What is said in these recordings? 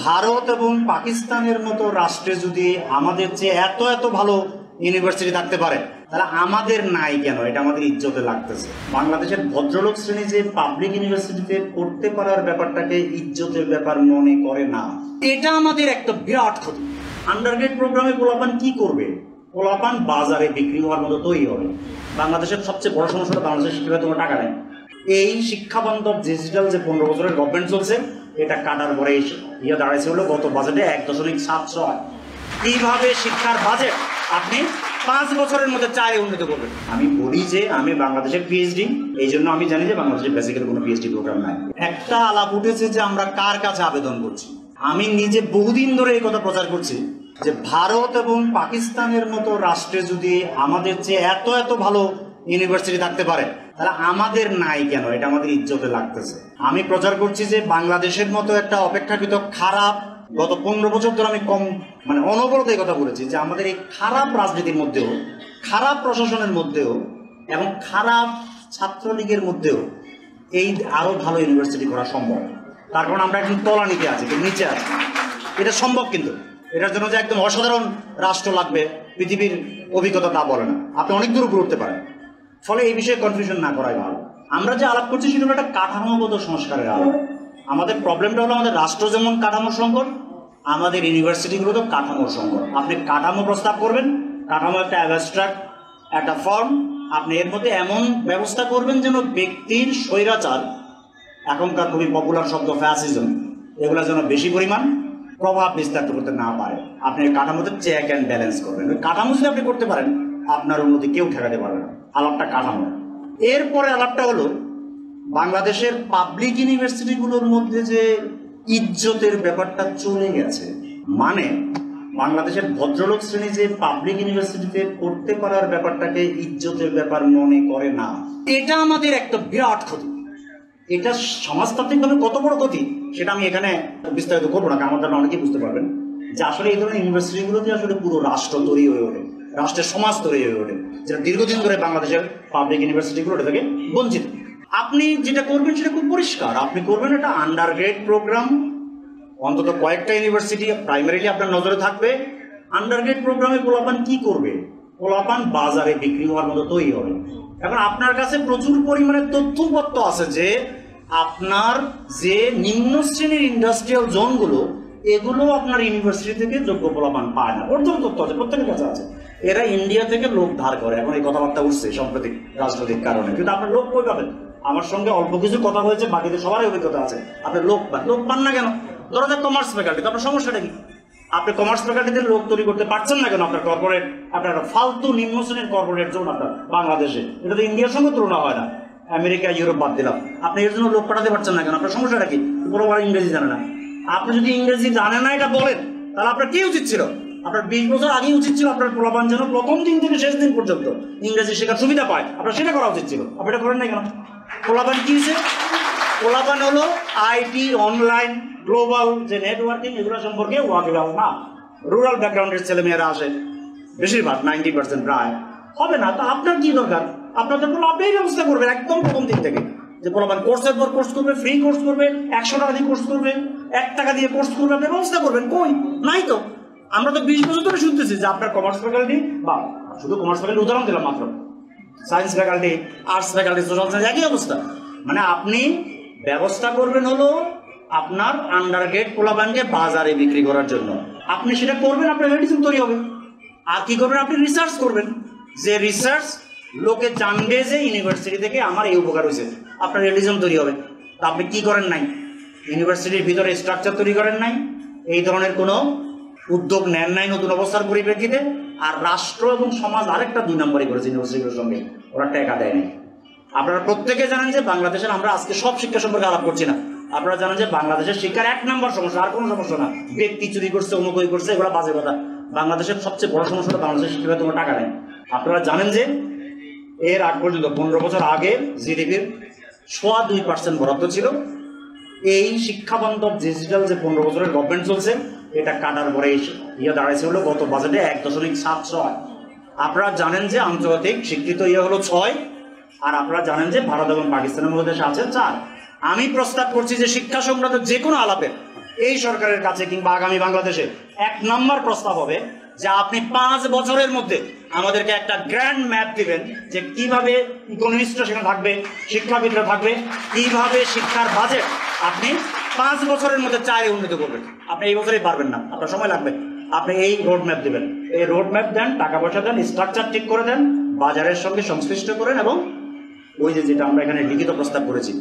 ভারত এবং পাকিস্তানের মতো রাষ্ট্রে যদি আমাদের যে এত এত ভালো ইউনিভার্সিটি থাকতে পারে, তাহলে আমাদের নাই কেন? এটা আমাদের ইজ্জতে লাগতেছে। বাংলাদেশের ভদ্রলোক শ্রেণী যে পাবলিক ইউনিভার্সিটিতে পড়তে পারার ব্যাপারটাকে ইজ্জতের ব্যাপার মনে করে না, এটা আমাদের একটা বিরাট ক্ষতি। আন্ডারগ্রেড প্রোগ্রামে পোলাপান কি করবে? পোলাপান বাজারে বিক্রি হওয়ার মতো তৈরি হবে। বাংলাদেশের সবচেয়ে বড় সমস্যাটা বাংলাদেশের শিক্ষায় তোমার টাকা নেই। এই শিক্ষা বান্ধব ডিজিটাল যে 15 বছরের গভর্নমেন্ট চলছে, এটা কাটার পরে দাঁড়াইছে হলো গত বাজেটে 1.76। কিভাবে শিক্ষার বাজেট আপনি 5 বছরের মধ্যে 4 উন্নীত করবেন? আমি বলি যে আমি বাংলাদেশের পিএইচডি, এই জন্য আমি জানি যে বাংলাদেশের বেসিক্যালি কোনো পিএইচডি প্রোগ্রাম নাই। একটা আলাপ উঠেছে যে আমরা কার কাছে আবেদন করছি। আমি নিজে বহুদিন ধরে এই কথা প্রচার করছি যে ভারত এবং পাকিস্তানের মতো রাষ্ট্রে যদি আমাদের যে এত এত ভালো ইউনিভার্সিটি থাকতে পারে, তাহলে আমাদের নাই কেন? এটা আমাদের ইজ্জতে লাগতেছে। আমি প্রচার করছি যে বাংলাদেশের মতো একটা অপেক্ষাকৃত খারাপ, গত 15 বছর ধরে আমি অনবরত এই কথা বলেছি যে আমাদের এই খারাপ রাজনীতির মধ্যেও, খারাপ প্রশাসনের মধ্যেও এবং খারাপ ছাত্রলীগের মধ্যেও এই আরো ভালো ইউনিভার্সিটি করা সম্ভব। তার কারণ আমরা এখন তলানিতে আছি, নিচে আছি। এটা সম্ভব, কিন্তু এটার জন্য যে একদম অসাধারণ রাষ্ট্র লাগবে পৃথিবীর অভিজ্ঞতা তা বলে না। আপনি অনেক দূর উপরে উঠতে পারেন। ফলে এই বিষয়ে কনফিউশন না করাই ভালো। আমরা যে আলাপ করছি সেটা হলো একটা কাঠামোগত সংস্কারের আলাপ। আমাদের প্রবলেমটা হলো আমাদের রাষ্ট্র যেমন কাঠামোর সংকট, আমাদের ইউনিভার্সিটিগুলো তো কাঠামোর সংকট। আপনি কাঠামো প্রস্তাব করবেন, কাঠামো একটা অ্যাবস্ট্রাক্ট একটা ফর্ম, আপনি এর মধ্যে এমন ব্যবস্থা করবেন যেন ব্যক্তির স্বৈরাচার, এখনকার খুবই পপুলার শব্দ ফ্যাসিজম, এগুলো যেন বেশি পরিমাণ প্রভাব বিস্তার করতে না পারে। আপনি কাঠামোতে চেক অ্যান্ড ব্যালেন্স করবেন। ওই কাঠামো যদি আপনি করতে পারেন, আপনার উন্নতি কেউ ঠেকাতে পারবে না। আলাপটা কাঠামো। এরপরে আলাপটা হলো বাংলাদেশের পাবলিক ইউনিভার্সিটিগুলোর মধ্যে যে ইজ্জতের ব্যাপারটা চলে গেছে। মানে বাংলাদেশের ভদ্রলোক শ্রেণী যে পাবলিক ইউনিভার্সিটিতে পড়তে পারার ব্যাপারটাকে ইজ্জতের ব্যাপার মনে করে না, এটা আমাদের একটা বিরাট ক্ষতি। এটা সমাজতাত্ত্বিকভাবে কত বড় ক্ষতি সেটা আমি এখানে বিস্তারিত করবো না, কারণ আমাদের অনেকেই বুঝতে পারবেন যে আসলে এই ধরনের ইউনিভার্সিটিগুলোতে আসলে পুরো রাষ্ট্র তৈরি হয়ে ওঠে, রাষ্ট্রের সমাজ তৈরি হয়ে ওঠে, যেটা দীর্ঘদিন ধরে বাংলাদেশের পাবলিক ইউনিভার্সিটিগুলো থেকে বঞ্চিত। আপনি যেটা করবেন সেটা খুব পরিষ্কার। আপনি করবেন একটা আন্ডারগ্রেড প্রোগ্রাম, অন্তত কয়েকটা ইউনিভার্সিটি প্রাইমারিলি আপনার নজরে থাকবে। আন্ডারগ্রেড প্রোগ্রামে পোলাপান কি করবে? পোলাপান বাজারে বিক্রি হওয়ার মতো তৈরি হবে। এখন আপনার কাছে প্রচুর পরিমাণে তথ্যপত্র আছে যে আপনার যে নিম্ন শ্রেণীর ইন্ডাস্ট্রিয়াল জোনগুলো, এগুলো আপনার ইউনিভার্সিটি থেকে যোগ্য পোলাপান পায় না। প্রচুর তথ্য আছে, প্রত্যেকের কাছে আছে। এরা ইন্ডিয়া থেকে লোক ধার করে। এখন এই কথাবার্তা উঠছে সাম্প্রতিক রাজনৈতিক কারণে, কিন্তু আপনার লোক কই পাবেন? আমার সঙ্গে অল্প কিছু কথা হয়েছে, বাকিদের সবারই অভিজ্ঞতা আছে। আপনি লোক পান না কেন? ধরো যে কমার্স ফ্যাকাল্টি, তো আপনার সমস্যাটা কি? আপনি কমার্স ফ্যাকাল্টিতে লোক তৈরি করতে পারছেন না কেন? আপনার কর্পোরেট, আপনার ফালতু নিম্ন শ্রেণীর কর্পোরেট জোন আপনার বাংলাদেশে, এটা তো ইন্ডিয়ার সঙ্গে তুলনা হয় না। আমেরিকা, ইউরোপ বাদ দিলাম, আপনি এর জন্য লোক পাঠাতে পারছেন না কেন? আপনার সমস্যাটা কি? পুরো ইংরেজি জানে না। আপনি যদি ইংরেজি জানেন না এটা বলেন, তাহলে আপনার কি উচিত ছিল? আপনার 20 বছর আগেই উচিত ছিল আপনার পোলাপান যেন প্রথম দিন থেকে শেষ দিন পর্যন্ত ইংরেজি শেখার সুবিধা পায়। আপনার সেটা করা উচিত ছিল। আপনি এটা করেন না কেন? পোলাপান কি হয়েছে? পোলাপান হলো আইটি, অনলাইন, গ্লোবাল যে নেটওয়ার্কিং, এগুলো সম্পর্কে ওয়াকিবহাল না। রুরাল ব্যাকগ্রাউন্ডের ছেলেমেয়েরা আসে বেশিরভাগ, 90% প্রায়। হবে না তো আপনার কি দরকার? আপনার তো আপনি এই ব্যবস্থা করবেন একদম প্রথম দিন থেকে, যে পোলাপান কোর্সের পর কোর্স করবে, ফ্রি কোর্স করবে, 100 টাকা দিয়ে কোর্স করবে, 1 টাকা দিয়ে কোর্স করবে, আপনি ব্যবস্থা করবেন। কই? নাই তো। আমরা তো 20 বছর ধরে শুনতেছি যে আপনার কমার্স ফ্যাকাল্টি, বা শুধু কমার্স ফ্যাকাল্টি উদাহরণ দিলাম মাত্র, science faculty, arts faculty, social science, একই অবস্থা। মানে আপনি ব্যবস্থা করবেন হলো আপনার আন্ডারগ্রেড পোলাপানকে বাজারে বিক্রি করার জন্য। আপনি সেটা করবেন, আপনার মেডিসিন তৈরি হবে। আর কি করবেন? আপনি রিসার্চ করবেন, যে রিসার্চ লোকে জানবে যে ইউনিভার্সিটি থেকে আমার এই উপকার হয়েছে, আপনার রিলিজন তৈরি হবে। তা আপনি কি করেন নাই? ইউনিভার্সিটির ভিতরে স্ট্রাকচার তৈরি করেন নাই, এই ধরনের কোনো উদ্যোগ নেন নাই নতুন অবস্থার পরিপ্রেক্ষিতে। আর রাষ্ট্র এবং সমাজ আরেকটা 2 নম্বরই করেছে ইউনিভার্সিটিগুলোর সঙ্গে, ওরা টাকা দেয় নাই। আপনারা প্রত্যেকে জানেন যে বাংলাদেশের, আমরা আজকে সব শিক্ষা সম্পর্কে আলাপ করছি না, আপনারা জানেন যে বাংলাদেশের শিক্ষার 1 নম্বর সমস্যা, আর কোনো সমস্যা না। ব্যক্তি চুরি করছে, অনুকই করছে, এগুলো বাজে কথা। বাংলাদেশের সবচেয়ে বড় সমস্যাটা বাংলাদেশের শিক্ষায় তোমার টাকা নেই। আপনারা জানেন যে এর আগ পর্যন্ত 15 বছর আগে জিডিপির 2.25% বরাদ্দ ছিল। এই শিক্ষা বান্ধব ডিজিটাল যে 15 বছরের গভর্নমেন্ট চলছে, এটা কাটার পরে দাঁড়াইছে হলো গত বাজেটে 1.76। আপনারা জানেন যে আন্তর্জাতিক স্বীকৃত হলো 6, আর আপনারা জানেন যে ভারত এবং পাকিস্তানের মধ্যে দেশ আছে 4। আমি প্রস্তাব করছি যে শিক্ষা সংক্রান্ত যে কোনো আলাপে এই সরকারের কাছে কিংবা আগামী বাংলাদেশে 1 নম্বর প্রস্তাব হবে যে আপনি 5 বছরের মধ্যে আমাদেরকে একটা গ্র্যান্ড ম্যাপ দিবেন যে কিভাবে ইকোনমিস্টরা সেখানে থাকবে, শিক্ষাবিদরা থাকবে, কিভাবে শিক্ষার বাজেট আপনি 5 বছরের মধ্যে 4 উন্নীত করবেন। আপনি এই বছরেই পারবেন না, আপনার সময় লাগবে। আপনি এই রোড ম্যাপ দেবেন, এই রোড ম্যাপ দেন, টাকা পয়সা দেন, স্ট্রাকচার ঠিক করে দেন, বাজারের সঙ্গে সংশ্লিষ্ট করেন, এবং ওই যেটা আমরা এখানে লিখিত প্রস্তাব করেছি,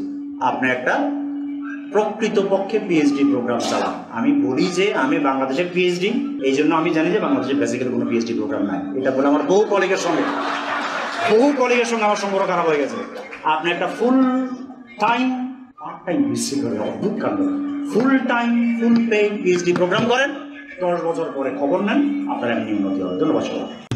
আপনি একটা প্রকৃতপক্ষে পিএইচডি প্রোগ্রাম চালান। আমি বলি যে আমি বাংলাদেশের পিএইচডি, এই জন্য আমি জানি যে বাংলাদেশে বেসিক্যালি কোনো পিএইচডি প্রোগ্রাম নাই। এটা বলে আমার বহু কলিগের সঙ্গে আমার সম্পর্ক খারাপ হয়ে গেছে। আপনি একটা ফুল টাইম মিস্ত্রি করে অদ্ভুত কাণ্ড, full time full pay PhD programme করেন, 10 বছর পরে খবর নেন, আপনার এমনি উন্নতি হবে। ধন্যবাদ সবাই।